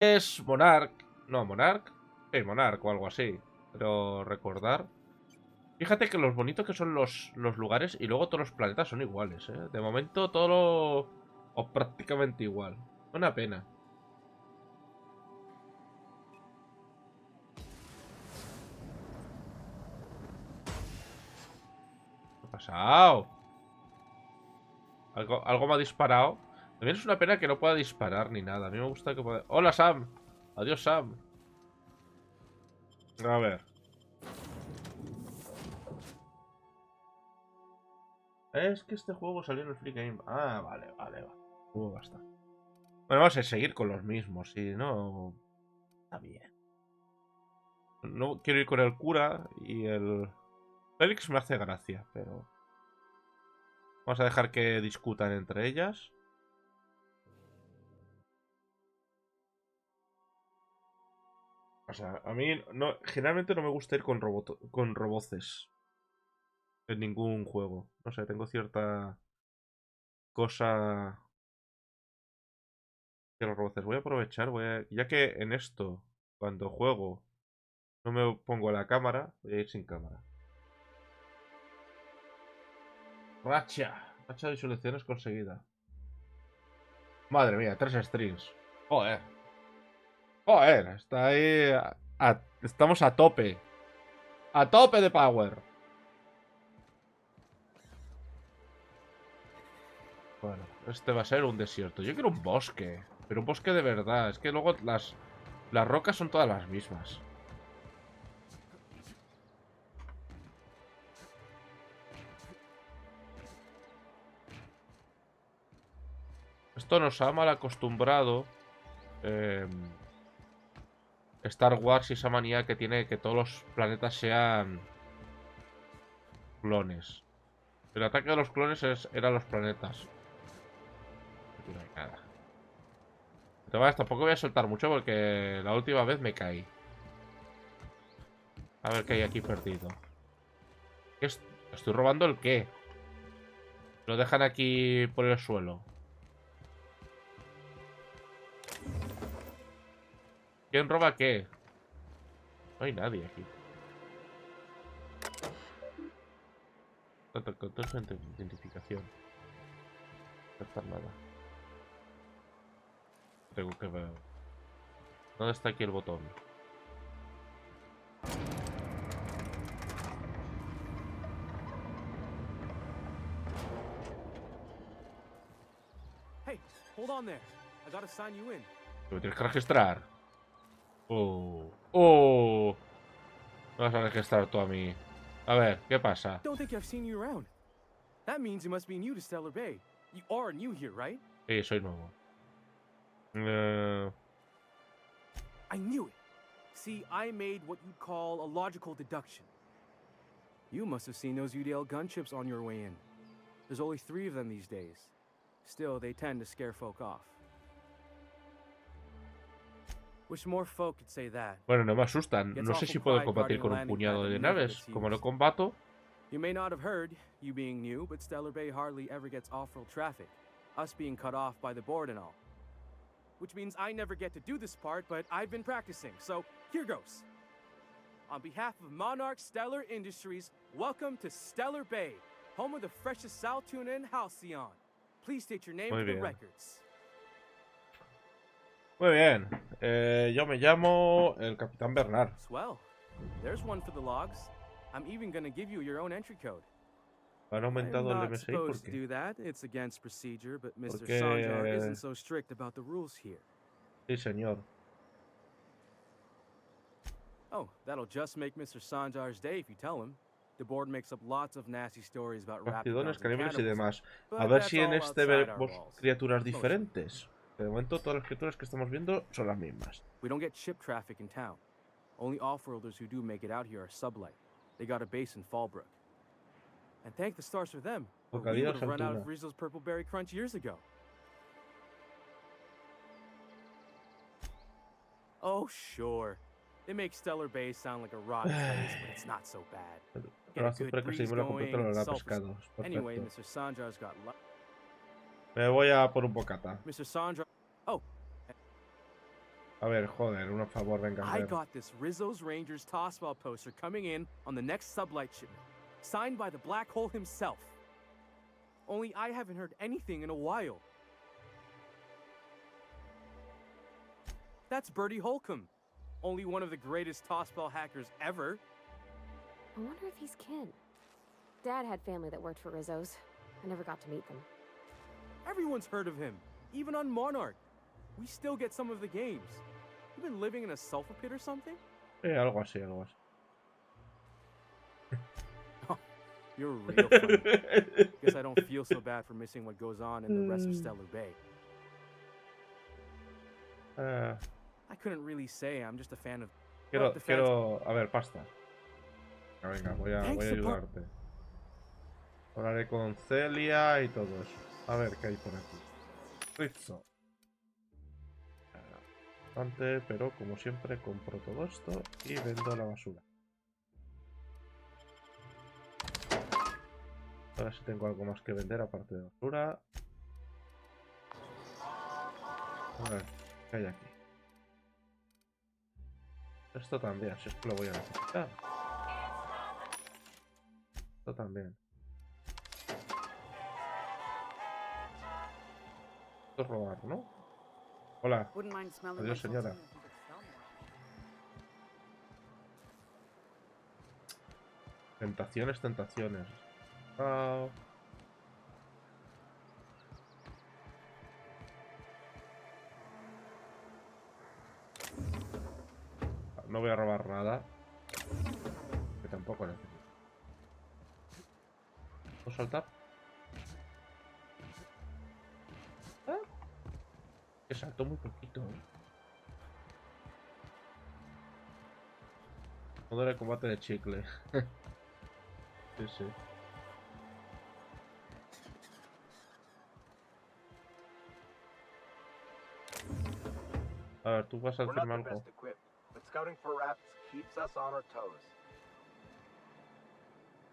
Es Monarch. No, Monarch. Sí, Monarch o algo así. Pero recordar. Fíjate que los bonitos que son los lugares y luego todos los planetas son iguales, ¿eh? De momento todo lo... o prácticamente igual. Una pena. ¿Qué ha pasado? Algo me ha disparado. También es una pena que no pueda disparar ni nada. A mí me gusta que pueda... ¡Hola, Sam! Adiós, Sam. A ver. Es que este juego salió en el Free Game. Ah, vale, vale, vale. Basta. Bueno, vamos a seguir con los mismos. Si no... Está bien. No quiero ir con el cura y el... Félix me hace gracia, pero... Vamos a dejar que discutan entre ellas. O sea, a mí no, generalmente no me gusta ir con roboces en ningún juego. No sé, tengo cierta cosa que los roboces. Voy a aprovechar, ya que en esto, cuando juego, no me pongo la cámara, voy a ir sin cámara. Racha. Racha de visualizaciones conseguida. Madre mía, 3 streams. Joder. Joder, está ahí. Estamos a tope. A tope de power. Bueno, este va a ser un desierto. Yo quiero un bosque. Pero un bosque de verdad. Es que luego las rocas son todas las mismas. Esto nos ha mal acostumbrado. Star Wars y esa manía que tiene que todos los planetas sean clones. El ataque de los clones eran los planetas. Aquí no hay nada. Tampoco voy a soltar mucho porque la última vez me caí. A ver qué hay aquí perdido. ¿Estoy robando el qué? Lo dejan aquí por el suelo. ¿Quién roba qué? No hay nadie aquí. Control de identificación. No está nada. Tengo que ver. ¿Dónde está aquí el botón? Hey, hold on there. I gotta sign you in. Me tienes que registrar. Oh. Oh. Me vas a registrar tú a mí. A ver, ¿qué pasa? Don't think I've seen you around. That means you must be new to Stellar Bay. You are new here, right? Sí, soy nuevo. I knew it. See, I made what you'd call a logical deduction. You must have seen those UDL gunships on your way in. There's only 3 of them these days. Still, they tend to scare folk off. Wish more folk could say that. Bueno, no me asustan. No sé si puedo combatir con un puñado de naves. Como no combato... You may not have heard, you being new, but Stellar Bay hardly ever gets off-world traffic. Us being cut off by the board and all. Which means I never get to do this part, but I've been practicing, so here goes. On behalf of Monarch Stellar Industries, welcome to Stellar Bay, home of the freshest sal tuna in Halcyon. Please state your name for the records. Muy bien. Yo me llamo el Capitán Bernard. Swell. There's one for the logs. I'm even gonna give you your own entry code. Han aumentado el I'm not MSI supposed to porque... do that. It's against procedure, but Mr. Porque... Sanjar isn't so strict about the rules here. Sí, señor. Oh, that'll just make Mr. Sanjar's day if you tell him. The board makes up lots of nasty stories about Rapidones, caníbales y demás. A but ver that's si en all este outside our vemos walls. criaturas diferentes. De momento todas las criaturas que estamos viendo son las mismas. We don't get ship traffic in town. Only off-worlders who do make it out here are sublight. They got a base in Fallbrook. And thank the stars for them, or we would have run out of Rizzo's Purple Berry Crunch years ago. Oh, sure. They make Stellar Bay sound like a rotten place, but it's not so bad. Get a good breeze going, and sulfur. Anyway, Mr. Sanjar's got luck. Me voy a por un bocata. Mr. Sanjar... Oh. A ver, joder, un favor, venga, a I ver. got this Rizzo's Rangers tossball poster coming in on the next sublight shipment, signed by the Black Hole himself. Only I haven't heard anything in a while. That's Bertie Holcomb, only one of the greatest tossball hackers ever. I wonder if he's kin. Dad had family that worked for Rizzo's. I never got to meet them. Everyone's heard of him, even on Monarch. We still get some of the games. You been living in a sulfur pit or something? Algo así, algo así. You're real funny. Guess I don't feel so bad for missing what goes on in the rest of Stellar Bay. I couldn't really say. I'm just a fan of. Quiero, a ver, pasta. Venga, voy a ayudarte. Hablaré con Celia y todo eso. A ver qué hay por aquí. Rizzo. Bastante, pero como siempre compro todo esto y vendo la basura. A ver si tengo algo más que vender aparte de basura. A ver, ¿qué hay aquí? Esto también, si es que lo voy a necesitar. Esto también. Esto es robar, ¿no? Hola. Adiós, señora. Tentaciones, tentaciones. No voy a robar nada. Que tampoco necesito. ¿Puedo saltar? Que saltó muy poquito, ¿eh? Modo de combate de chicle. Sí, sí. A ver, tú vas a decirme algo. Scouting for rats keeps us on our toes.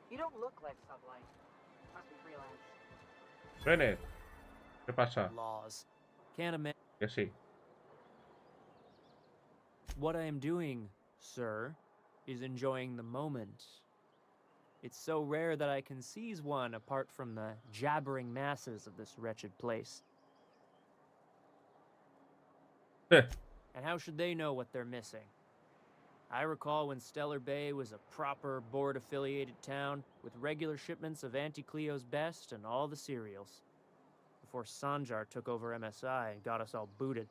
You don't look like Sublight. Must be freelance. Bennett, ¿qué pasa? Laws. Can't imagine. Que sí. What I am doing, sir, is enjoying the moment. It's so rare that I can seize one apart from the jabbering masses of this wretched place. And how should they know what they're missing? I recall when Stellar Bay was a proper board-affiliated town with regular shipments of Auntie Cleo's best and all the cereals. Before Sanjar took over MSI and got us all booted.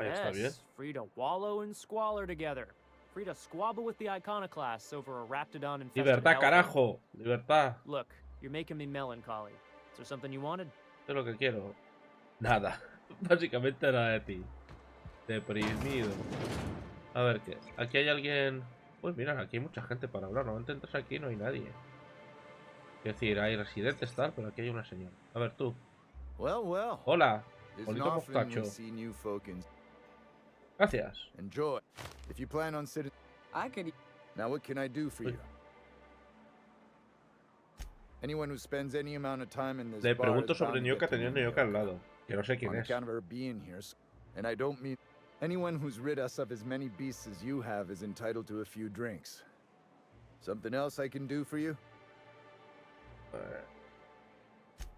Yes, free to wallow in squalor together. Free to squabble with the iconoclasts over a Raptidon infested Libertad, carajo. Libertad. Look, you're making me melancholy. Is there something you wanted? Es lo que quiero. Nada. Básicamente nada de ti. Deprimido. A ver qué. Aquí hay alguien. Pues mira, aquí hay mucha gente para hablar. Normalmente entras aquí y no hay nadie. Es decir, hay residentes tal, pero aquí hay una señora. A ver tú. Hola. Bonito mostacho. Gracias. Enjoy. If you plan on sitting, I could. now what can I do for you? Anyone who spends any amount of time in this Le bar pregunto is bound sobre to Nyoka get to teniendo know Nyoka al lado. Que no sé quién on es. account of her being here, and I don't mean anyone who's rid us of as many beasts as you have is entitled to a few drinks. Something else I can do for you?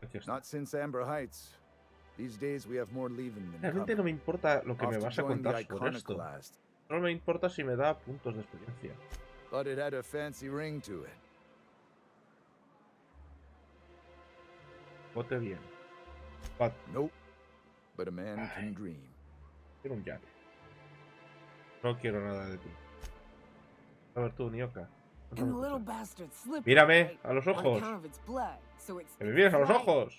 Aquí está. Not since Amber Heights. These days we have more leaving than Realmente no me importa lo que me vas a contar sobre esto. Iconoclast. Solo me importa si me da puntos de experiencia. But it had a fancy ring to it. Bote bien. But Nope. But a man can dream. quiero un yate. No quiero nada de ti. A ver tú, Nyoka. And the little bastard slipped. Mírame a los On ojos. account of its blood, so it's Que me mires a los flying ojos.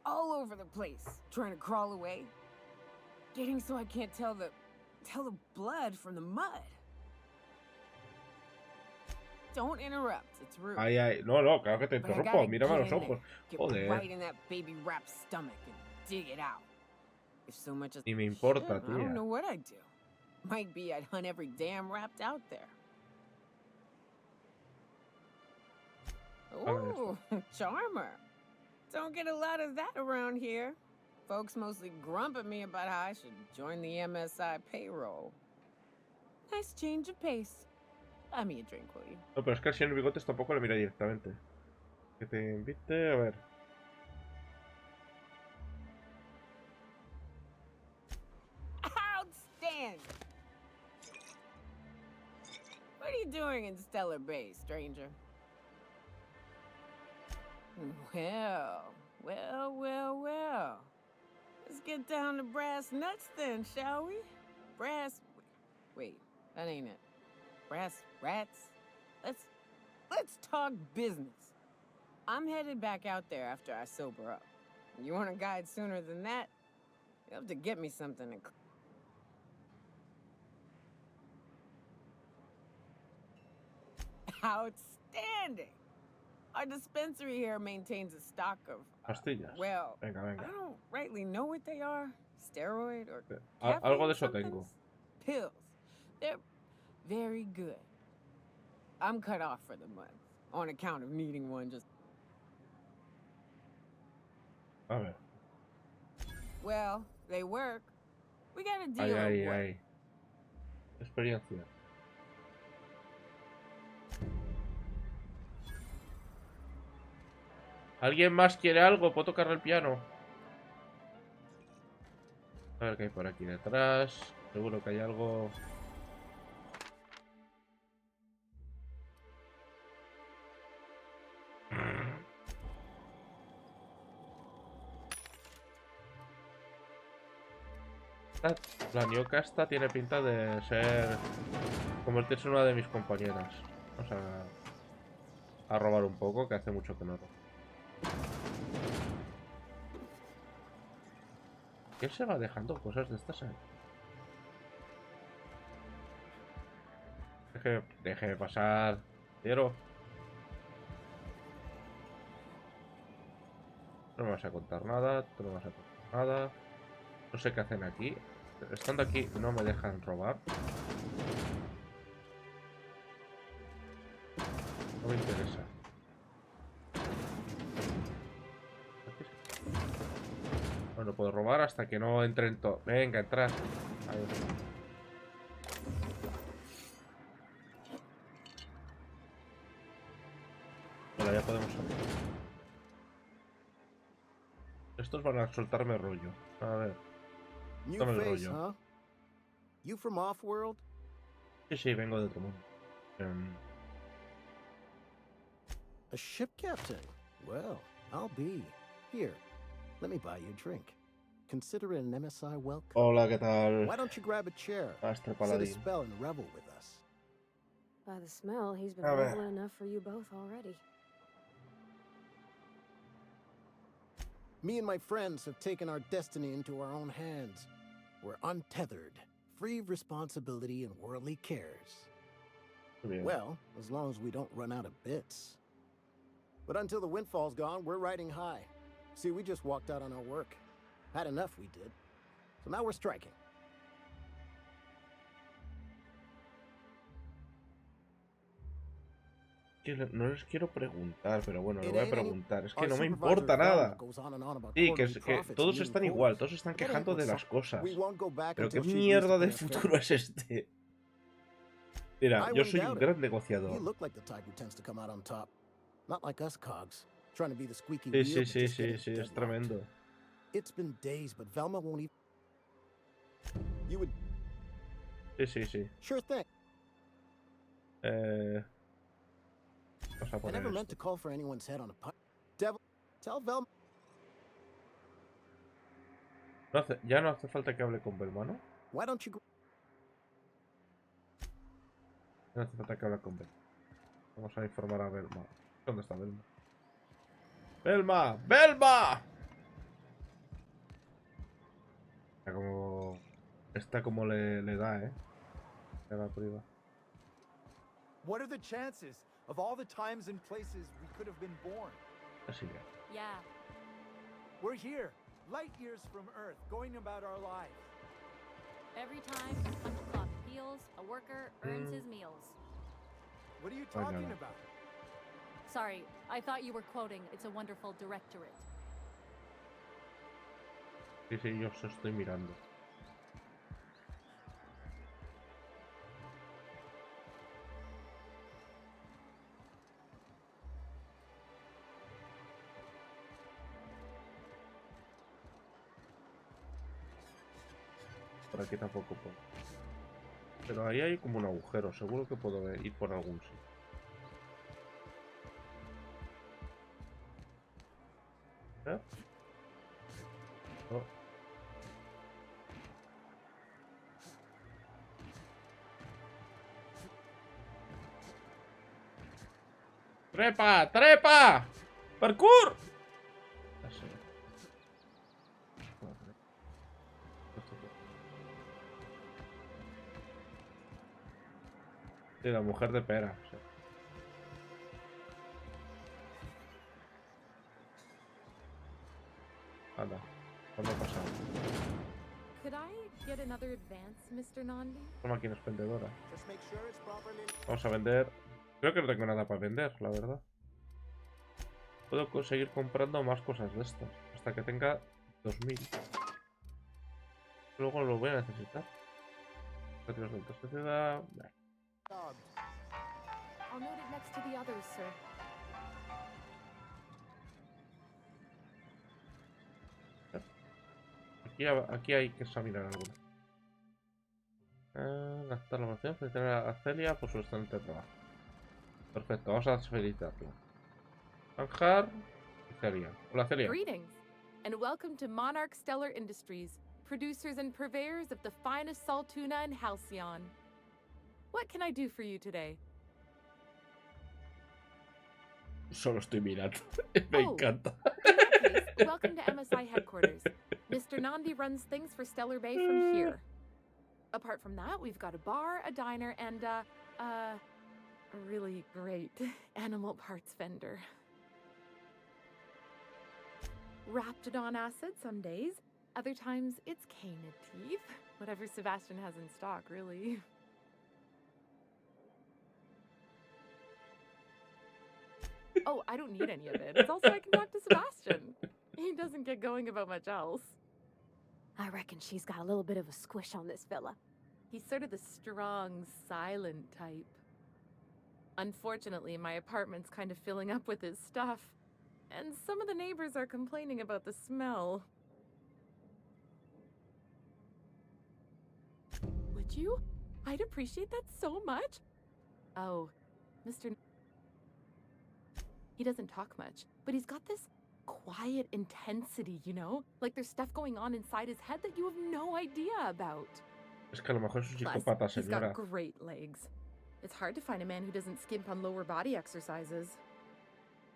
all over the place, trying to crawl away. Getting so I can't tell the blood from the mud. Don't interrupt. It's rude. Ay, ay. No, no, claro que te But I interrumpo. gotta Mírame a los get in ojos. Get Joder. right in that baby rap's stomach and dig it out. If so much as Ni me importa, Shit, I tía. don't know what I'd do. Might be I'd hunt every damn rapt out there. ver. Oh, charmer. Don't get a lot of that around here. Folks mostly grump at me about how I should join the MSI payroll. Nice change of pace. Buy me a drink, will you? No, pero es que al señor Bigotes tampoco le mira directamente. Que te invite, a ver. Outstanding! What are you doing in Stellar Bay, stranger? Well. Let's get down to brass nuts then, shall we? Wait, that ain't it. Brass rats? Let's talk business. I'm headed back out there after I sober up. You want a guide sooner than that? You'll have to get me something to... Outstanding! Our dispensary here maintains a stock of... Pastillas. well, Venga. I don't rightly know what they are. Steroid or... Algo de eso somethings? tengo. Pills. They're very good. I'm cut off for the month on account of needing one just... A ver. Well, they work. We got a deal. Ay. Experiencia. ¿Alguien más quiere algo? ¿Puedo tocar el piano? A ver qué hay por aquí detrás. Seguro que hay algo. La ñoca esta tiene pinta de ser... convertirse en una de mis compañeras. Vamos a robar un poco, que hace mucho que no robo. ¿Qué se va dejando cosas de estas ahí? Deje pasar. Quiero. No me vas a contar nada. Tú no me vas a contar nada. No sé qué hacen aquí. Estando aquí no me dejan robar. No me interesa. Bueno, puedo robar hasta que no entren todos. Venga, entrar. Ahí. Bueno, ya podemos salir. Estos van a soltarme rollo. A ver. New Toma el face, rollo. huh? You from off-world? Sí, vengo de otro mundo. A ship captain? Well, I'll be. Here, let me buy you a drink. Consider it an MSI welcome. Hola, ¿qué tal? Why don't you grab a chair? Astre Sit a paladín. spell and revel with us. By the smell, he's been A ver. reveling enough for you both already. Me and my friends have taken our destiny into our own hands. We're untethered, free of responsibility and worldly cares. Bien. Well, as long as we don't run out of bits. But until the windfall's gone, we're riding high. See, we just walked out on our work. Had enough, we did. So now we're striking. No les quiero preguntar, pero bueno, lo It voy a ain't any- preguntar. Es que Our no me supervisor importa Velma nada. goes on and on about Sí, quarterly que profits todos and están meeting igual, quotas. todos están That ain't quejando de what's las up. cosas. We won't go back Pero qué until she agrees mierda to de pay us fair. futuro es este. Mira, I yo wouldn't soy un doubt it. gran You negociador. look like the type who tends to come out on top. Not like us cogs, trying to be the squeaky Sí, wheel, sí, but sí, just sí, getting sí, es deadlocked. tremendo. It's been days, but Velma won't even... You would... Sí, sí, sí. Sure thing. Vamos a I poner never meant to esto. call for anyone's head on a pipe. Devil, tell Velma... Ya no hace falta que hable con Belma, ¿no? Why don't you... Ya no hace falta que hable con Belma. Vamos a informar a Belma. ¿Dónde está Belma? ¡Belma! ¡Belma! Está como le da, ¿eh? Le da priva. What are the chances of all the times and places we could have been born? Así que... Yeah. We're here, light years from Earth, going about our lives. Every time a punch clock peels, a worker earns his meals. What are you I know. talking about? Sorry, I thought you were quoting It's a Wonderful Directorate. Sí, sí, yo os estoy mirando. Por aquí tampoco puedo. Pero ahí hay como un agujero. Seguro que puedo ir por algún sitio. ¿Eh? No. ¡Trepa! ¡Trepa! ¡Parkour! Así. Sí, la mujer de pera. Sí. Anda, ¿cuándo ha pasado? Could I get another advance, Mr. Nandi? Esta máquina es vendedora. Just make sure it's properly... Vamos a vender. Creo que no tengo nada para vender, la verdad. Puedo seguir comprando más cosas de estas. Hasta que tenga 2000. Luego lo voy a necesitar. Retiros de alta sociedad. I'll note it next to the others, sir. Aquí hay que examinar alguna. Gastar la moción, felicitar a Celia por su excelente trabajo. Perfecto, vamos a felicitarla. Manjar y Celia. Hola, Celia. Greetings, and welcome to Monarch Stellar Industries, producers and purveyors of the finest salt tuna in Halcyon. What can I do for you today? Solo estoy mirando. Me encanta. In that case, welcome to MSI headquarters. Mr. Nandi runs things for Stellar Bay from here. Apart from that, we've got a bar, a diner, and a really great animal parts vendor. Raptidon acid some days. Other times, it's canid teeth. Whatever Sebastian has in stock, really. Oh, I don't need any of it. It's also I can talk to Sebastian. He doesn't get going about much else. I reckon she's got a little bit of a squish on this fella. He's sort of the strong, silent type. Unfortunately, my apartment's kind of filling up with his stuff, and some of the neighbors are complaining about the smell. Would you? I'd appreciate that so much. Oh, Mr. He doesn't talk much, but he's got this quiet intensity, you know? Like there's stuff going on inside his head that you have no idea about. Es que a lo mejor es un Plus, psicópata, he's got señora. great legs. It's hard to find a man who doesn't skimp on lower body exercises.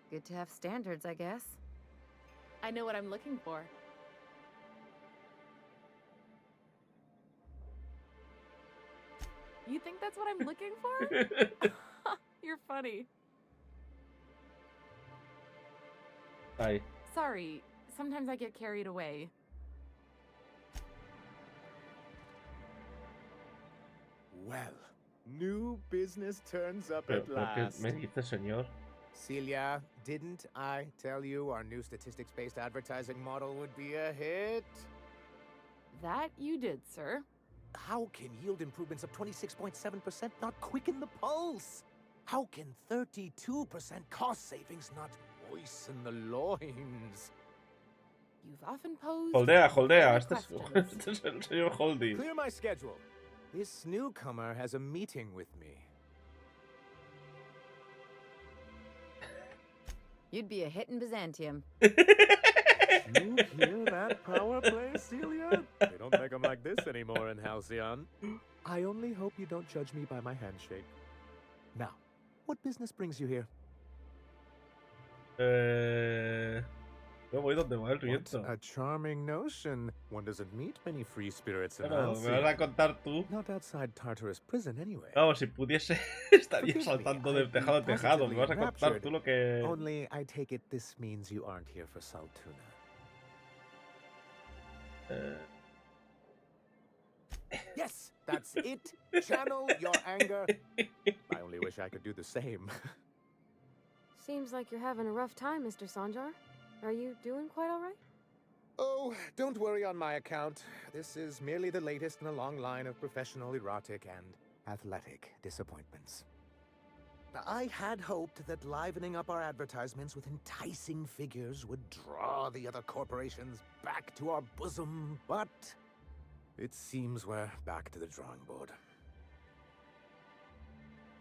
Good to have standards, I guess. I know what I'm looking for. You think that's what I'm looking for? You're funny. Ahí. Sorry, sometimes I get carried away. Well, new business turns up Pero, at ¿qué last. me dice, señor? Celia, didn't I tell you our new statistics-based advertising model would be a hit? That you did, sir. How can yield improvements of 26.7% not quicken the pulse? How can 32% cost savings not moisten the loins? You've often posed Holdea. many Este es el señor Holdy. Clear my schedule. This newcomer has a meeting with me. You'd be a hit in Byzantium. You hear that power play, Celia? They don't make them like this anymore in Halcyon. I only hope you don't judge me by my handshake. Now, what business brings you here? Yo voy donde va el What viento. a charming notion. One doesn't meet many free spirits in Pero, ¿me Halcyon. vas a contar tú? Not outside Tartarus prison, anyway. Vamos, si pudiese, estaría Forgive me, saltando de I'd be tejado a tejado. Me vas a positively contar enraptured. tú lo que... Only, I take it this means you aren't here for salt tuna. Yes, that's it. Channel your anger. I only wish I could do the same. Seems like you're having a rough time, Mr. Sanjar. Are you doing quite all right? Oh, don't worry on my account. This is merely the latest in a long line of professional erotic and athletic disappointments. I had hoped that livening up our advertisements with enticing figures would draw the other corporations back to our bosom, but it seems we're back to the drawing board.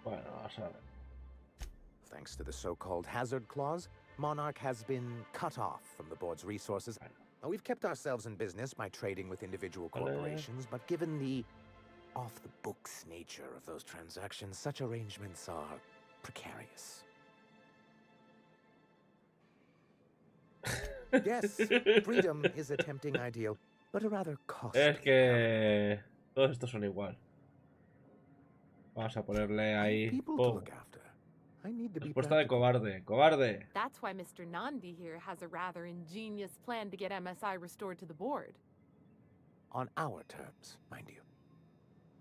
Bueno, vamos a ver. Thanks to the so-called hazard clause, Monarch has been cut off from the board's resources. Now, we've kept ourselves in business by trading with individual corporations, but given the off-the-books nature of those transactions, such arrangements are precarious. Yes, freedom is a tempting ideal, but a rather costly. Es que todos estos son igual. Vamos a ponerle ahí. ¡Pum! Respuesta de cobarde. ¡Cobarde! That's why Mr. Nandi here has a rather ingenious plan to get MSI restored to the board. On our terms, mind you.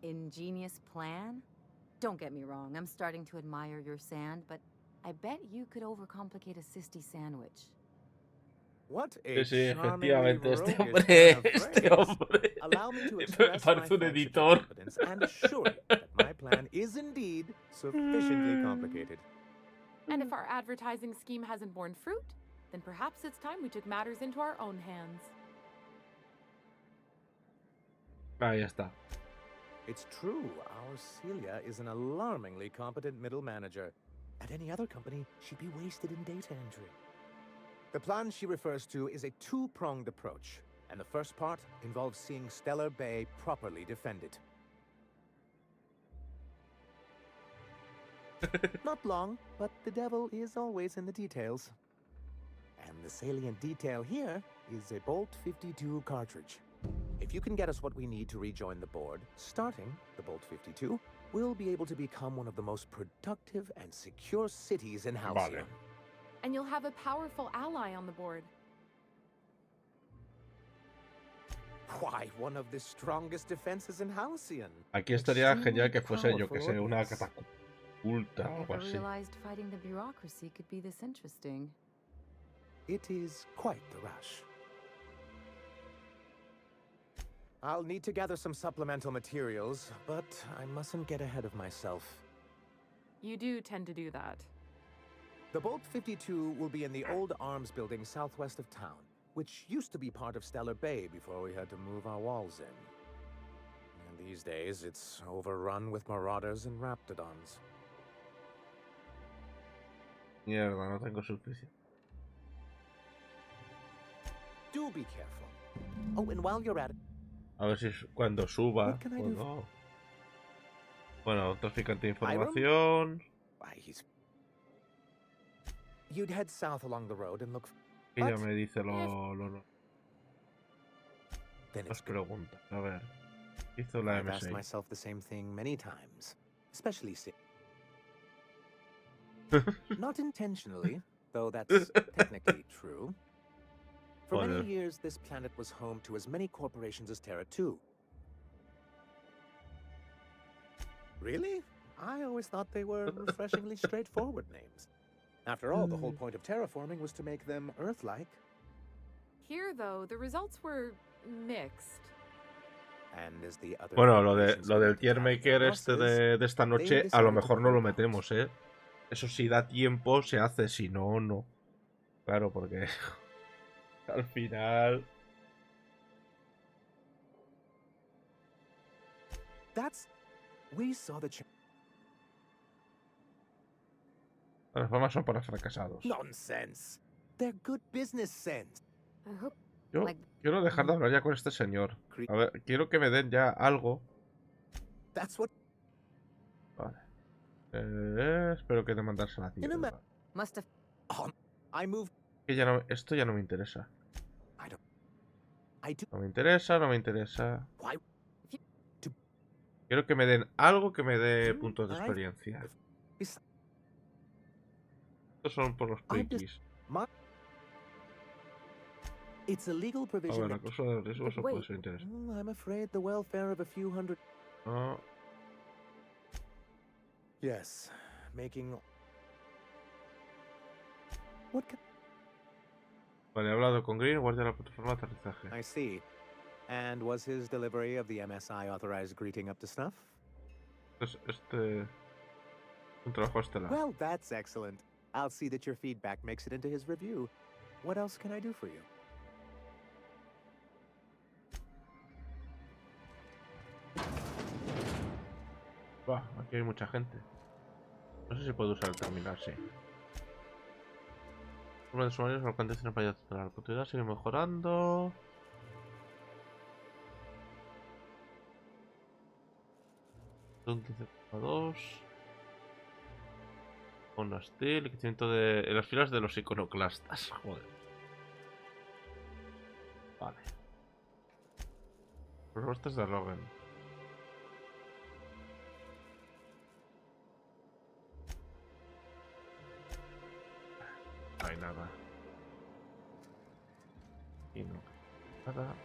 Ingenious plan? Don't get me wrong, I'm starting to admire your sand, but I bet you could overcomplicate a sisty sandwich. What a Sí, charmingly efectivamente, este roguish hombre, turn of este phrase. hombre. Allow me to Me express my parece un thanks for editor. your confidence and assure you that my plan is indeed sufficiently complicated. And if our advertising scheme hasn't borne fruit, then perhaps it's time we took matters into our own hands. Ahí está. It's true, our Celia is an alarmingly competent middle manager. At any other company, she'd be wasted in data entry. The plan she refers to is a two-pronged approach, and the first part involves seeing Stellar Bay properly defended. Not long, but the devil is always in the details. And the salient detail here is a Bolt 52 cartridge. If you can get us what we need to rejoin the board, starting the Bolt 52, we'll be able to become one of the most productive and secure cities in Halcyon. Vale. And you'll have a powerful ally on the board. Why, one of the strongest defenses in Halcyon. Aquí estaría Extremely genial que fuese, yo que sé, powerful, una yes. catapulta o algo Never así. realized fighting the bureaucracy could be this interesting. It is quite the rush. I'll need to gather some supplemental materials, but I mustn't get ahead of myself. You do tend to do that. The Bolt 52 will be in the old arms building southwest of town, which used to be part of Stellar Bay before we had to move our walls in. And these days, it's overrun with marauders and raptidons. Mierda, no tengo suficiente. Do be careful. Oh, and while you're at it, A ver si cuando suba What can I o do no. Bueno, traficante de información. why, you'd head south along the road and look. Ella But me dice lo then las it's good. preguntas. A ver. Hizo la I've asked M6. myself the same thing many times, especially not intentionally, though that's technically true. For Joder. many years, this planet was home to as many corporations as Terra 2. Really? I always thought they were refreshingly straightforward names. After all, the whole point of terraforming was to make them Earth-like. Here, though, the results were mixed. And as the other Bueno, lo corporations del began to tier tap maker their este losses, de esta noche, a decided lo to mejor no lo pull out. metemos, ¿eh? Eso si da tiempo, se hace. Si no, no. Claro, porque al final... That's... We saw the... Las formas son para fracasados. Nonsense. They're good business sense. I hope Yo like- quiero dejar de hablar ya con este señor. A ver, quiero que me den ya algo. That's what... Vale. Espero que te mandas a la In a ma- tierra. must have. I moved... Que ya no, esto ya no me interesa. I do... No me interesa, no me interesa. Why? Quiero que me den algo que me dé puntos de I- experiencia. Bes- Estos son por los I'm just- quickies. It's a legal A provision ver, la that... cosa de riesgo eso puede Wait. ser interesante. I'm afraid the welfare of a few hundred... No, Yes, making... What can... Vale, he hablado con Green, guardia de la plataforma de aterrizaje. I see. And was his delivery of the MSI authorized greeting up to snuff? Un trabajo estelar. Well, that's excellent. I'll see that your feedback makes it into his review. What else can I do for you? Buah, aquí hay mucha gente. No sé si puedo usar el terminal, sí. Uno de sumarios lo condiciones para ayudar. La oportunidad sigue mejorando. Un 15,2. Un hostil. Equipamiento de. En las filas de los iconoclastas. Joder. Vale. Propuestas de Logan. No hay nada. Y no. Nada.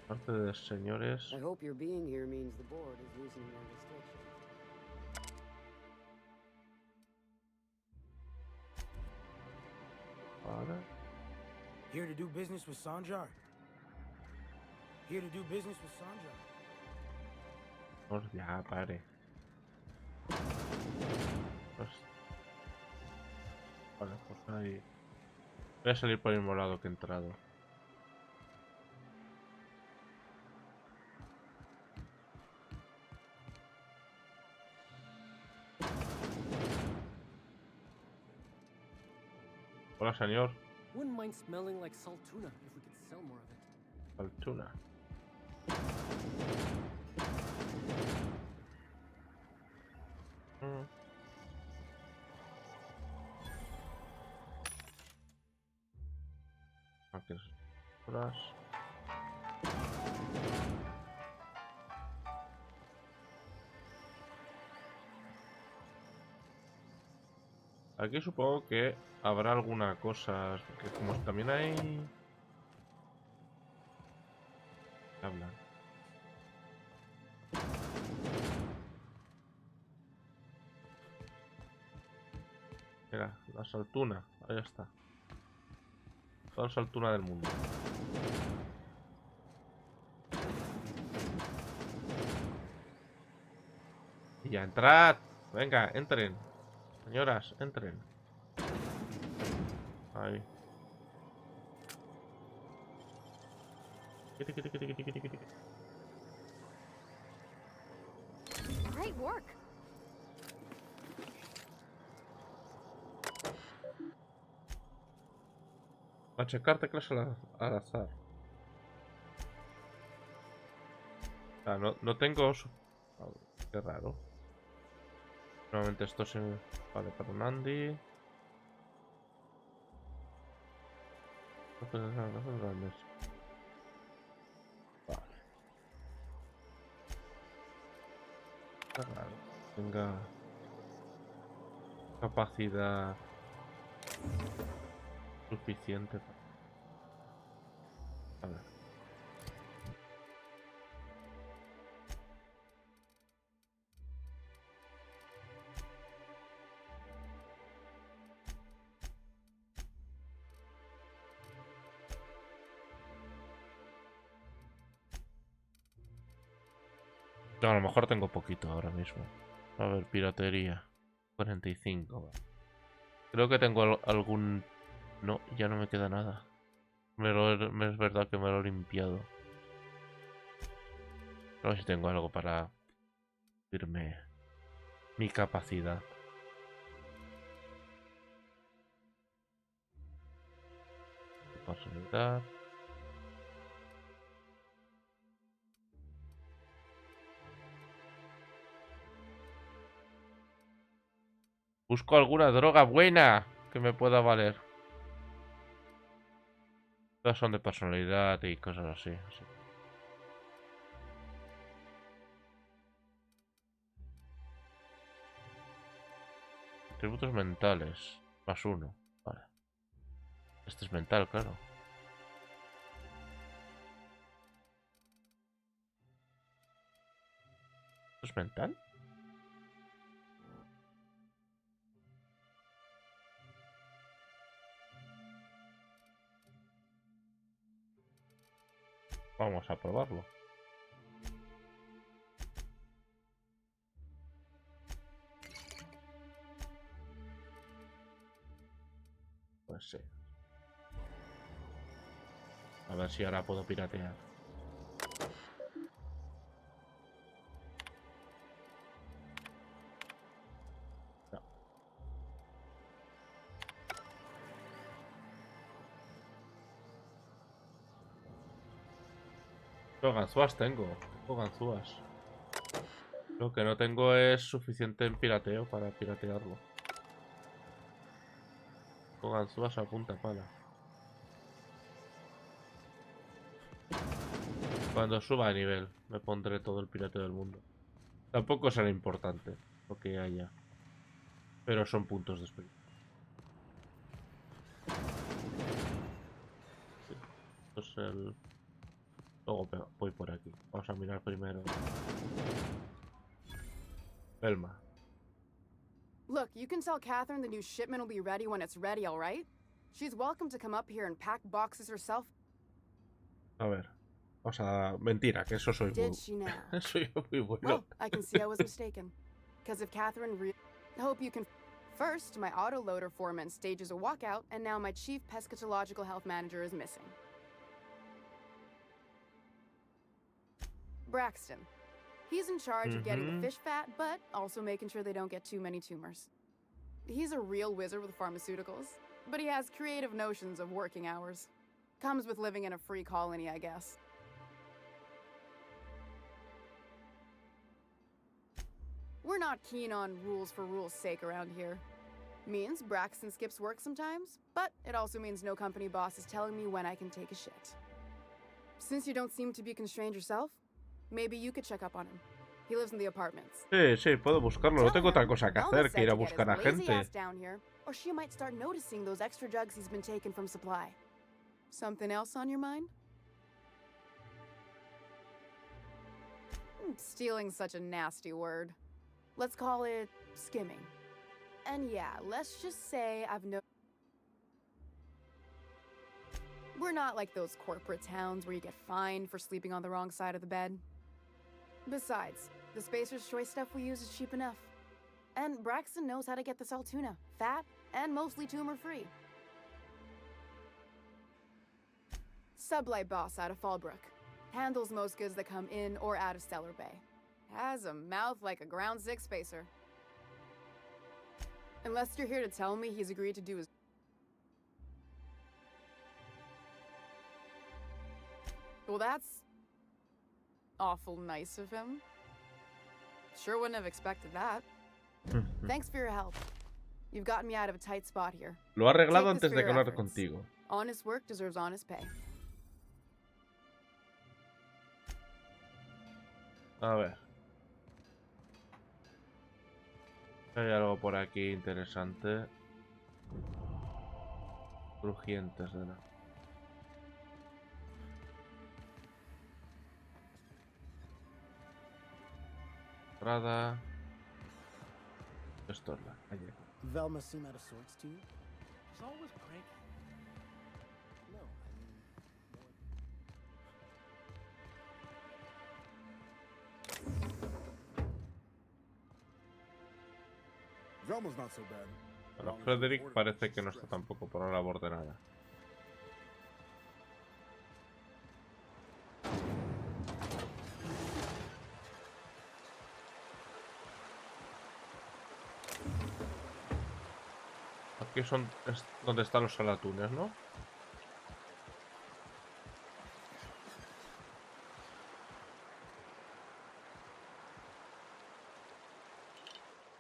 Parte de señores. I hope your being here means the board is loosening their restrictions. Vale. Here to do business with Sanjar. Here to do business with Sanjar. Pues ya, pare. Pues... Vale, pues ahí. Voy a salir por el mismo lado que he entrado. Hola, señor. Wouldn't mind smelling like salt tuna if we could sell more of it. Saltuna. Aquí las estructuras. Aquí supongo que habrá alguna cosa, porque como también hay... Habla. Mira, la saltuna, ahí está. Toda la saltuna del mundo. Y ya, entrad. Venga, entren. Señoras, entren. Ahí. Great work. A checar teclas al azar. Ah, no tengo... Qué raro. Normalmente esto se... Vale, para un Andy. Grandes. Vale. Qué raro. Tenga... capacidad... suficiente para... A ver. No, a lo mejor tengo poquito ahora mismo. A ver, piratería. 45. Vale. Creo que tengo algún... No, ya no me queda nada. Es verdad que me lo he limpiado. A ver si tengo algo para subirme mi capacidad. Personalidad. Busco alguna droga buena que me pueda valer. Todas son de personalidad y cosas así. Atributos mentales. +1. Vale. Este es mental, claro. ¿Esto es mental? Vamos a probarlo. Pues sí. A ver si ahora puedo piratear. No. Pero ganzúas tengo ganzúas. Lo que no tengo es suficiente en pirateo para piratearlo. Tengo ganzúas a punta pala. Cuando suba de nivel me pondré todo el pirateo del mundo. Tampoco será importante lo que haya. Pero son puntos de experiencia. Sí. Esto es el... Luego voy por aquí. Vamos a mirar primero. Belma. Look, you can tell Catherine the new shipment will be ready when it's ready, all right? She's welcome to come up here and pack boxes herself. A ver. Vamos a... Mentira, que eso soy Did muy... she now? Soy muy bueno. Well, I can see I was mistaken. Because if Catherine hope you can... First, my autoloader foreman stages a walkout, and now my chief pescatological health manager is missing. Braxton. He's in charge of getting the fish fat, but also making sure they don't get too many tumors. He's a real wizard with pharmaceuticals, but he has creative notions of working hours. Comes with living in a free colony, I guess. We're not keen on rules for rules' sake around here. Means Braxton skips work sometimes, but it also means no company boss is telling me when I can take a shit. Since you don't seem to be constrained yourself, maybe you could check up on him. He lives in the apartments. Sí, sí, puedo buscarlo. No tengo otra cosa que hacer que ir a buscar a gente. Down here, or she might start noticing those extra drugs he's been taking from supply. Something else on your mind? Stealing's such a nasty word. Let's call it skimming. And yeah, let's just say We're not like those corporate towns where you get fined for sleeping on the wrong side of the bed. Besides, the Spacer's Choice stuff we use is cheap enough. And Braxton knows how to get the Saltuna, fat and mostly tumor-free. Sublight boss out of Fallbrook. Handles most goods that come in or out of Stellar Bay. Has a mouth like a Ground 6 Spacer. Unless you're here to tell me he's agreed to do his... Well, that's... awful nice of him. Sure wouldn't have expected that. Thanks for your help. You've gotten me out of a tight spot here. Lo ha arreglado antes de hablar contigo. Honest work deserves honest pay. A ver. Hay algo por aquí interesante. Crujientes de la... Entrada. Esto es la calle. Velma seem out of sorts to you? She's always cranky. No, Velma's not so bad. Bueno, Frederick parece que no está tampoco por la labor de nada. Aquí es donde están los salatunes, ¿no?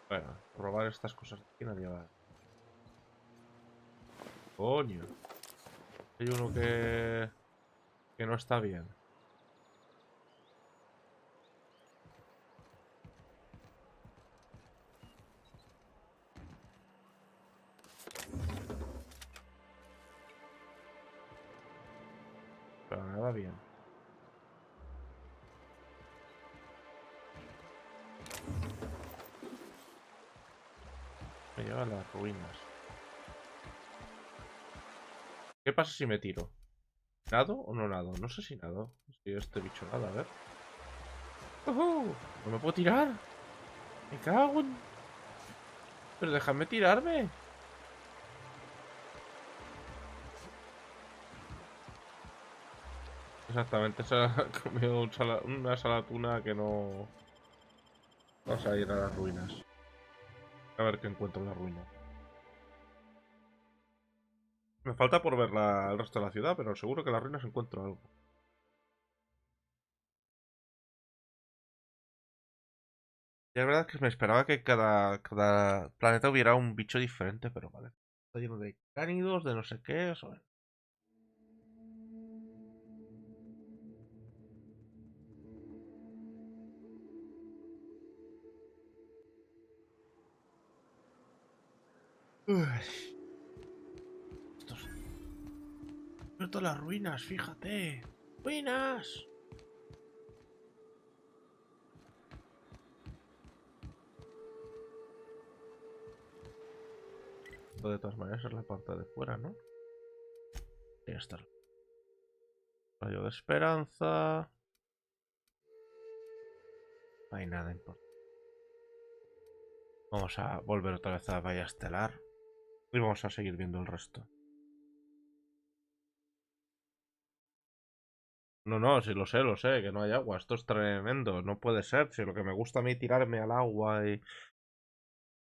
Bueno, robar estas cosas de aquí nadie va. Coño. Hay uno que no está bien. Pero nada bien. Me lleva a las ruinas. ¿Qué pasa si me tiro? ¿Nado o no nado? No sé si nado. Si este bicho nada, a ver. ¿No me puedo tirar? Me cago en... Pero déjame tirarme. Exactamente, se ha comido una salatuna que no... Vamos a ir a las ruinas. A ver qué encuentro en las ruinas. Me falta por ver el resto de la ciudad, pero seguro que en las ruinas encuentro algo. Y es verdad que me esperaba que cada planeta hubiera un bicho diferente, pero vale. Está lleno de cánidos, de no sé qué, eso. Estos... Veo todas las ruinas, fíjate. ¡Ruinas! Esto de todas maneras es la parte de fuera, ¿no? Ahí está. Rayo de esperanza. No hay nada importante. Vamos a volver otra vez a Bahía Estelar. Y vamos a seguir viendo el resto. No, no, sí lo sé, que no hay agua. Esto es tremendo. No puede ser. Si lo que me gusta a mí tirarme al agua y...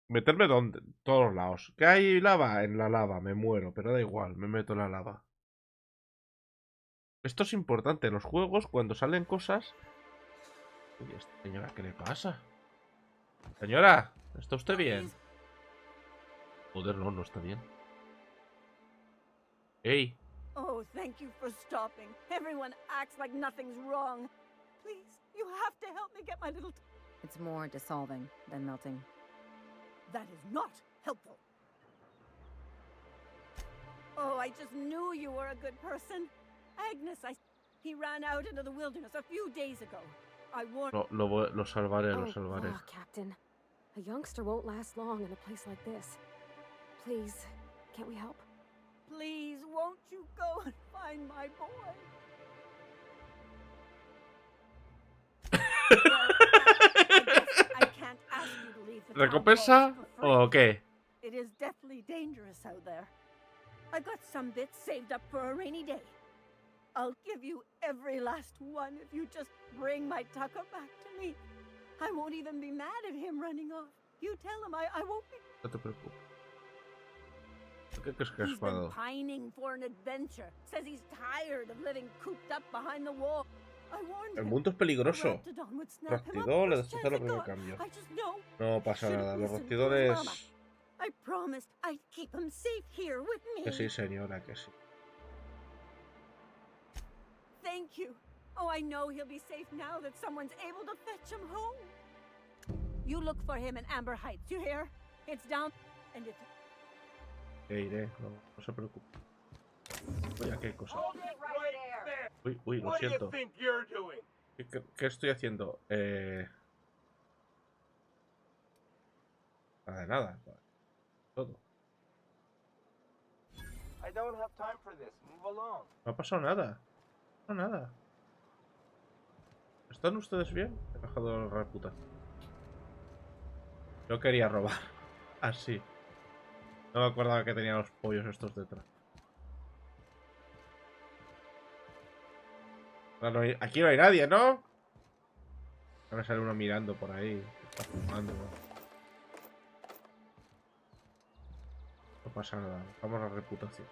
Meterme donde... Todos lados. ¿Que hay lava? En la lava. Me muero, pero da igual. Me meto en la lava. Esto es importante. En los juegos, cuando salen cosas... Uy, esta señora, ¿qué le pasa? Señora, ¿está usted bien? Joder, no, no está bien. ¡Ey! Oh, thank you for stopping. Everyone acts like nothing's wrong. Please, you have to help me get my little... It's more dissolving than melting. That is not helpful. Oh, I just knew you were a good person. Agnes, he ran out into the wilderness a few days ago. I warned... Lo salvaré, lo salvaré. Oh, Captain. A youngster won't last long in a place like this. Please, can't we help? Please, won't you go and find my boy? I can't ask you to leave the town ¿Recompensa for free. o qué? It is deathly dangerous out there. I got some bits saved up for a rainy day. I'll give you every last one if you just bring my Tucker back to me. I won't even be mad at him running off. You tell him I won't be... No te preocupes. ¿Qué crees que has He's been jugado? pining for an adventure. Says he's tired of living cooped up behind the wall. I warned El him. mundo es peligroso. Raptidon would snap him up Rastidor le first deshace chance lo it got. primer cambio. I just know. No pasa Should've nada. Los listened to his mama. rastidores... I promised I'd keep him safe here with me. Que sí, señora, que sí. Thank you. Oh, I know he'll be safe now that someone's able to fetch him home. You look for him in Amber Heights, you hear? It's down... And if... Iré, no se preocupe. Oye, qué cosa. Uy, lo siento. ¿Qué estoy haciendo? Nada de nada. Todo. I don't have time for this. Move along. No ha pasado nada. No, nada. ¿Están ustedes bien? He bajado la reputación. Yo quería robar. Así. No me acordaba que tenía los pollos estos detrás. Aquí no hay nadie, ¿no? Ahora sale uno mirando por ahí. Está fumando, ¿no? No pasa nada. Bajamos la reputación.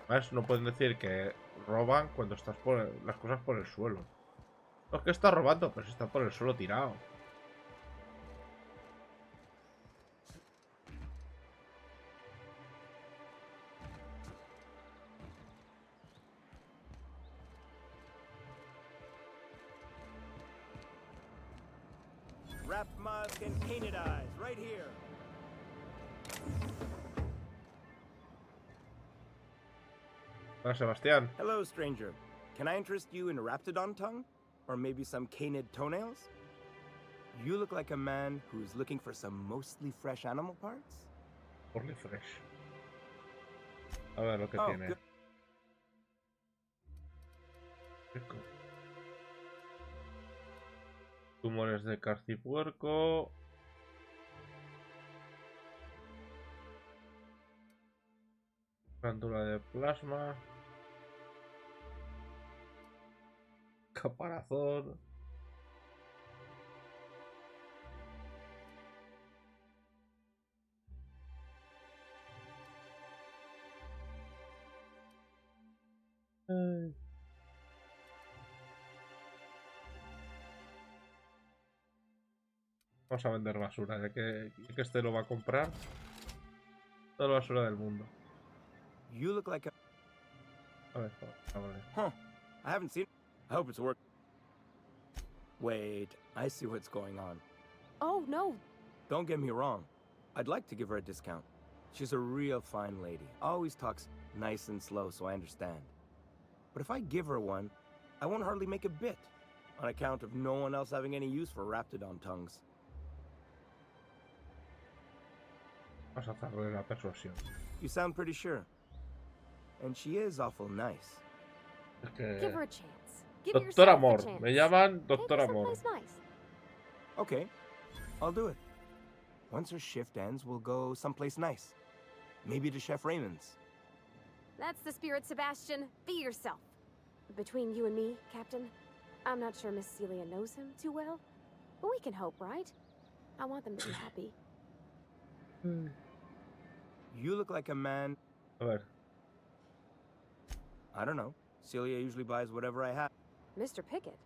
Además, no pueden decir que roban cuando estás por las cosas por el suelo. No es que está robando, pues está por el suelo tirado. Wrapped musk and painted eyes, right here. Hola, Sebastián. Hello, stranger. Can I interest you in Raptidon tongue? Or maybe some canid toenails? You look like a man who's looking for some mostly fresh animal parts? Mostly fresh. A ver lo que Oh, tiene. good. Rico. Tumores de carcipuerco. Glándula de plasma. Caparazón. Ay. Vamos a vender basura, ya que este lo va a comprar. Toda la basura del mundo. You look like a... A ver, vale. Huh. I haven't seen... I hope it's working. Wait, I see what's going on. Oh, no. Don't get me wrong. I'd like to give her a discount. She's a real fine lady. Always talks nice and slow, so I understand. But if I give her one, I won't hardly make a bit, on account of no one else having any use for raptidon tongues. Vamos a hacerle la persuasión. You sound pretty sure. And she is awful nice. Es que... Give her a chance. Give Doctor yourself a Amor. chance. Me llaman Take Doctor her Amor. someplace nice. Okay, I'll do it. Once her shift ends, we'll go someplace nice. Maybe to Chef Raymond's. That's the spirit, Sebastian. Be yourself. Between you and me, Captain, I'm not sure Miss Celia knows him too well, but we can hope, right? I want them to be happy. You look like a man... A ver. I don't know. Celia usually buys whatever I have. Mr. Pickett?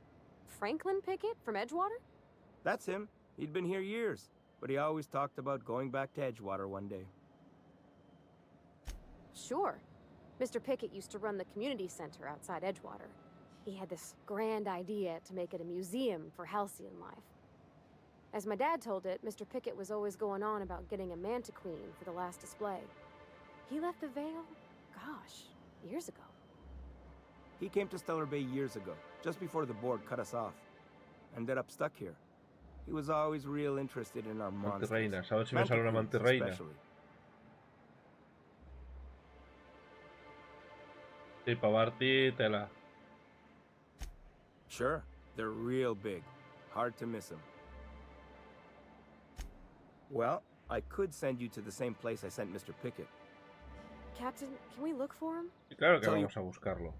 Franklin Pickett from Edgewater? That's him. He'd been here years, but he always talked about going back to Edgewater one day. Sure. Mr. Pickett used to run the community center outside Edgewater. He had this grand idea to make it a museum for halcyon life. As my dad told it, Mr. Pickett was always going on about getting a manta queen for the last display. He left the Vale, gosh, years ago. He came to Stellar Bay years ago, just before the board cut us off. Ended up stuck here. He was always real interested in our monsters. Mantirreinas. A ver si me sale una mantirreina. Especially. Sí, Pavarti, tela. Sure, they're real big. Hard to miss them. Well, I could send you to the same place I sent Mr. Pickett. Captain, can we look for him? Sí, claro que So vamos a buscarlo.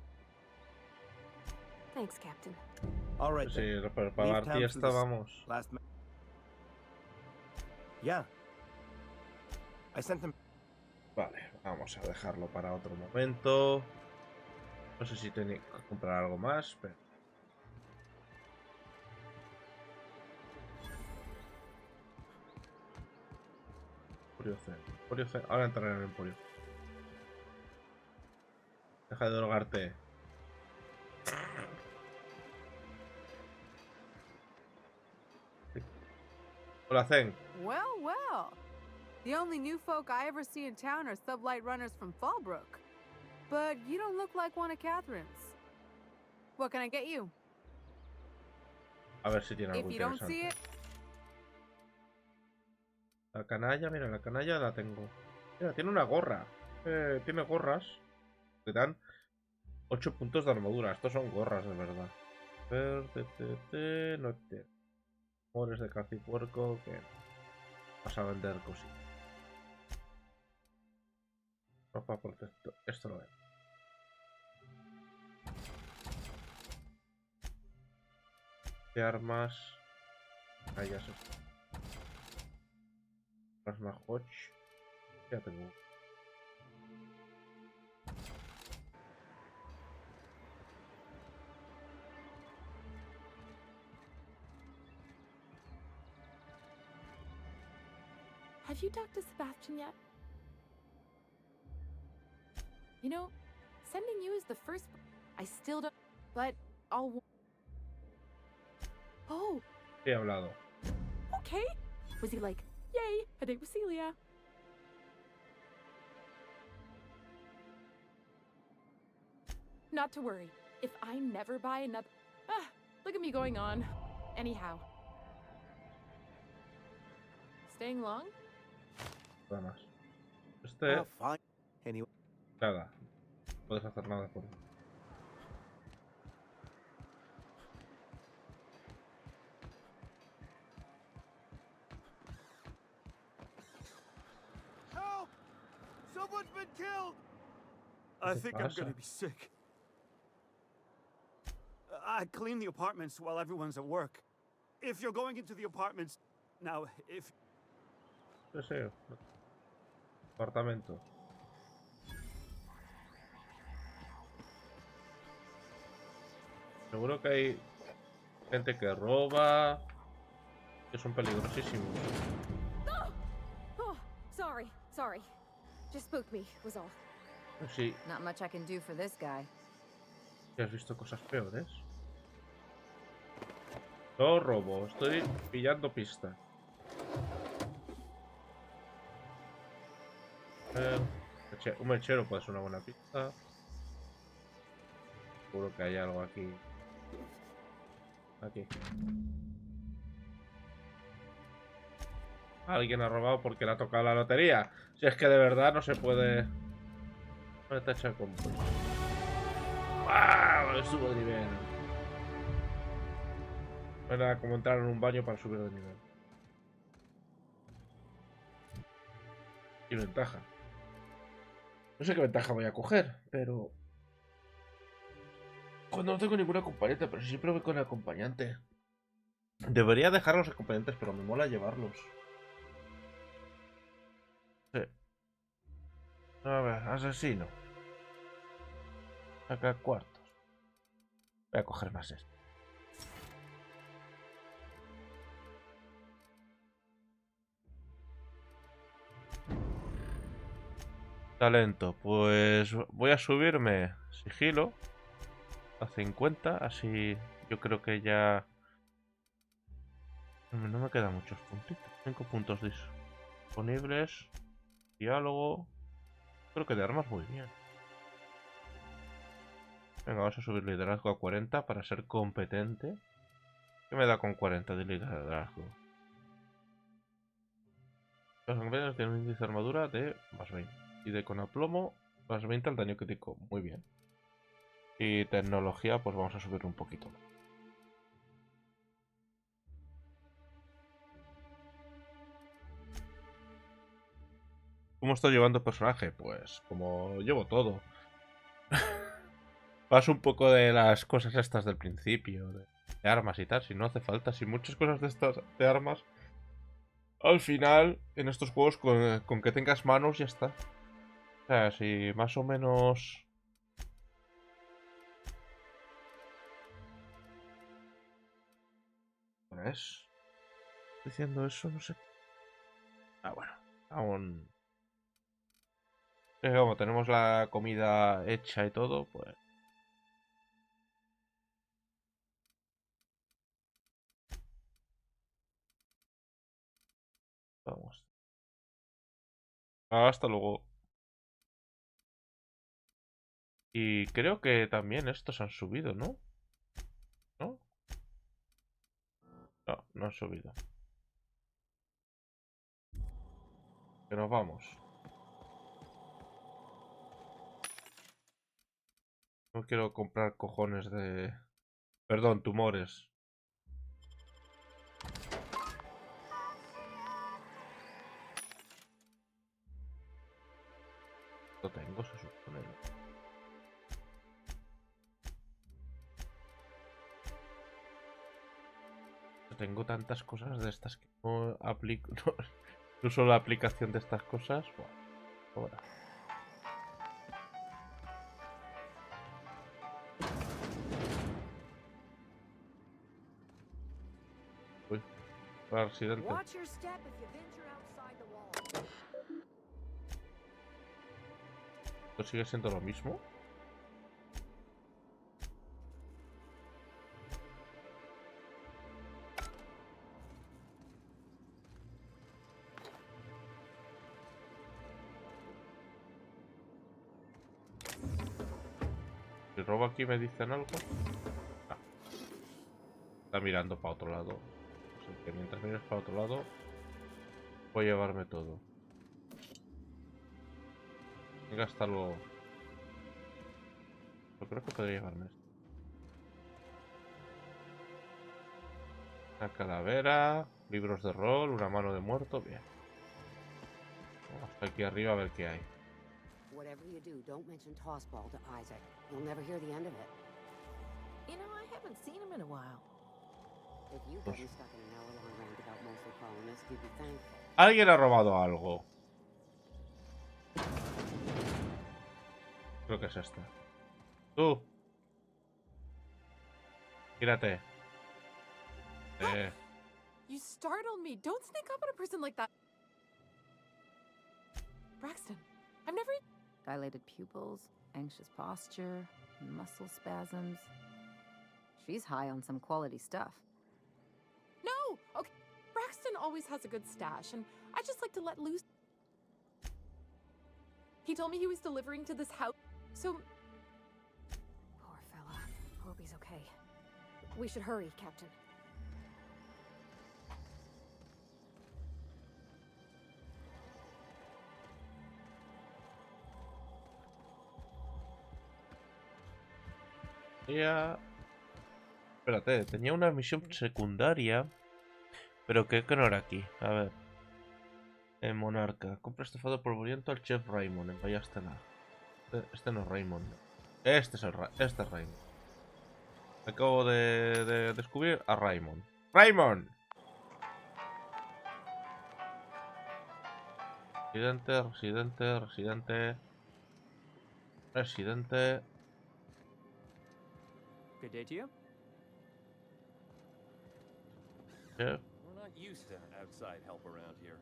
Thanks, Captain. All right, Sí, then. pero Leave Pavarti town esta, through this vamos. last Yeah. I sent them... Vale, vamos a dejarlo para otro momento. No sé si tenía que comprar algo más, pero... Emporio C. Ahora entraré en el Emporio. Deja de drogarte. Hola, Zen. Well, well. The only new folk I ever see in town are sublight runners from Fallbrook. But you don't look like one of Catherine's. What can I get you? A ver si tiene algo If you don't see interesante. it, La canalla, mira, la canalla la tengo. Mira, tiene una gorra. Tiene gorras que dan 8 puntos de armadura. Estos son gorras de verdad. No te... Mores de carcipuerco que vas a vender cositas. Ropa protector. Esto lo es. ¿Qué armas? Ah, ya sé. Plasma Hodge. Ya tengo. Have you talked to Sebastian yet? You know, sending you is the first... I still don't... But I'll... Oh, He hablado. okay. Was he like, yay, a date with Celia? Not to worry. If I never buy another... Ah, look at me going on. Anyhow. Staying long? Nada más. Este... Fine. Anyway, Nada. No puedes hacer nada por mí. Help! Someone's been killed! I think I'm gonna be sick. I clean the apartments while everyone's at work. If you're going into the apartments... Now, if... Deseo. Apartamento. Seguro que hay gente que roba. Que son peligrosísimos. Oh, sorry. Just spooked me, was all. Sí. Not much I can do for this guy. ¿Has visto cosas peores? No robo, estoy pillando pista. Un mechero puede ser una buena pista. Seguro que hay algo aquí. Aquí. Alguien ha robado porque le ha tocado la lotería. Si es que de verdad no se puede... No está hecha con... ¡Wow! Subo de nivel. Era como entrar en un baño para subir de nivel. Y ventaja. No sé qué ventaja voy a coger, pero... Cuando no tengo ningún acompañante, pero siempre voy con el acompañante. Debería dejar a los acompañantes, pero me mola llevarlos. Sí. A ver, asesino. Acá cuartos. Voy a coger más esto. Talento, pues voy a subirme sigilo a 50, así yo creo que ya... No me quedan muchos puntitos, 5 puntos disponibles, diálogo, creo que de armas muy bien. Venga, vamos a subir liderazgo a 40 para ser competente. ¿Qué me da con 40 de liderazgo? Los compañeros tienen un índice de armadura de más 20. Y de con aplomo, más 20 al daño crítico. Muy bien. Y tecnología, pues vamos a subir un poquito. ¿Cómo estoy llevando el personaje? Pues como llevo todo. Paso un poco de las cosas estas del principio, de armas y tal. Si no hace falta, si muchas cosas de estas de armas. Al final, en estos juegos, con que tengas manos ya está. O sea, si más o menos... ¿Es? Diciendo eso, no sé. Ah, bueno. Aún... Como tenemos la comida hecha y todo, pues... Vamos. Hasta luego. Y creo que también estos han subido, ¿no? ¿No? No, no han subido. Que nos vamos. No quiero comprar cojones de... Perdón, tumores. Lo tengo, se supone. Tengo tantas cosas de estas que no aplico. No, no uso la aplicación de estas cosas. Bueno, ahora. Uy, accidente. ¿Esto sigue siendo lo mismo? Si robo aquí me dicen algo. Ah. Está mirando para otro lado. Así que mientras mires para otro lado, voy a llevarme todo. Venga, hasta luego. Yo creo que podría llevarme esto. Una calavera, libros de rol, una mano de muerto, bien. Vamos hasta aquí arriba a ver qué hay. Whatever you do, don't mention Tossball to Isaac. You'll never hear the end of it. You know, I haven't seen him in a while. If you hadn't stuck in an hour-long rant about mostly colonists, you'd be thankful. Alguien ha robado algo. Creo que es esta. Tú. Gírate. You startled me. Don't sneak up on a person like that. Braxton, I've never... Dilated pupils, anxious posture, muscle spasms. She's high on some quality stuff. No! Okay, Braxton always has a good stash, and I just like to let loose. He told me he was delivering to this house, so... Poor fella. Hope he's okay. We should hurry, Captain. Espérate, tenía una misión secundaria, pero creo que no era aquí. A ver. En Monarca. Compra estofado polvoriento al chef Raymond en Bahía Estelar. Este no es Raymond. Este es Raymond. Acabo de descubrir a Raymond. ¡Raymond! Residente. Good day to you. Yeah. We're not used to outside help around here.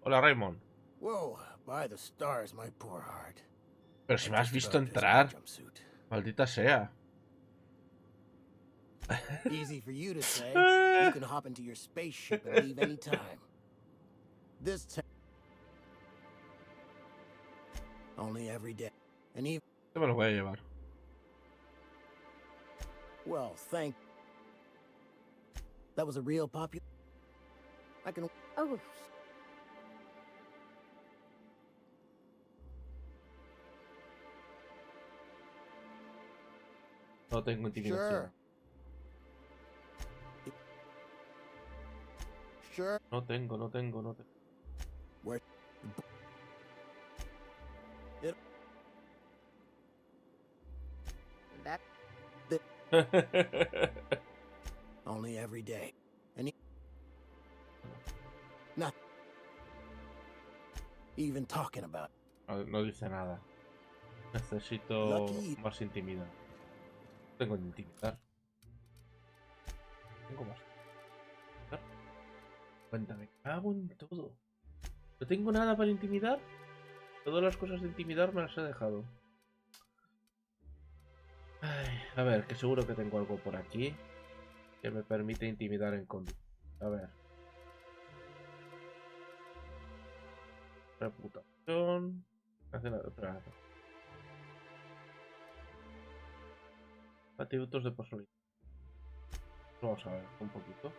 Hola, Raymond. Whoa, by the stars, my poor heart. Pero si me has visto entrar. Maldita sea. Easy for you to say. You can hop into your spaceship and leave anytime. This time. Only every day. And even. Yo me lo voy a llevar. Well, thank. That was a real popular. I can. Oh. No tengo intimidación. Sure. No tengo. Where? It. That. Only every day. And not even talking about. No dice nada. Necesito más intimidad. Tengo que intimidar. Tengo más. Cuéntame, cago en todo. No tengo nada para intimidar. Todas las cosas de intimidar me las he dejado. Ay, a ver, que seguro que tengo algo por aquí que me permite intimidar en condición. A ver. Reputación. Espera. Atributos de personalidad. Vamos a ver un poquito.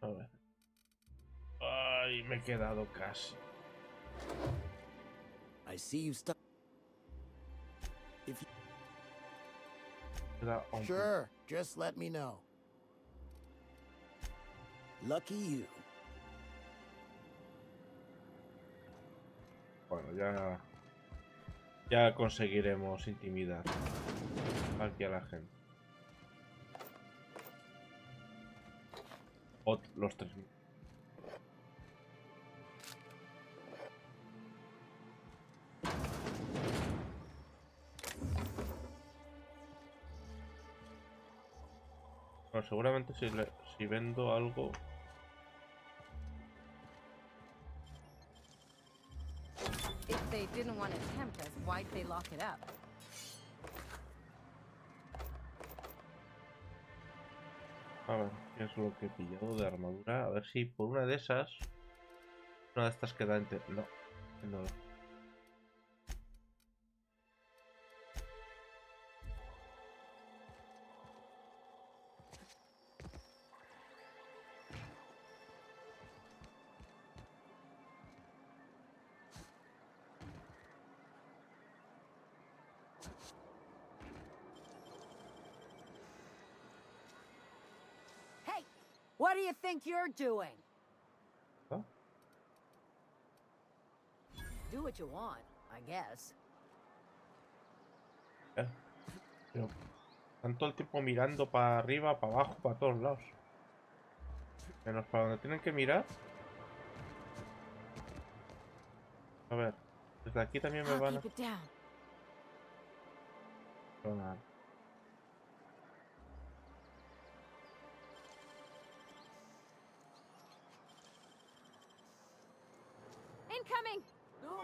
A ver. Ay, me he quedado casi. I see you stuck. If you... Sure, just let me know. Lucky you. Bueno, ya conseguiremos intimidar aquí a la gente. Los 3000. Bueno, seguramente si vendo algo. If they didn't want to tempt us, why'd they lock it up? A ver, ¿qué es lo que he pillado de armadura? A ver si por una de esas. Una de estas queda entre. No. Hey, what do you think you're doing? ¿No? Do what you want, I guess. Pero están todo el tiempo mirando para arriba, para abajo, para todos lados. Menos para donde tienen que mirar. A ver, desde aquí también me van a... Sonar. Incoming! No!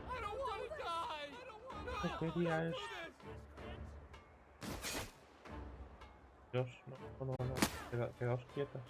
I don't want to die! I don't want ¿Qué día es? Dios, no. Quedaos quietas.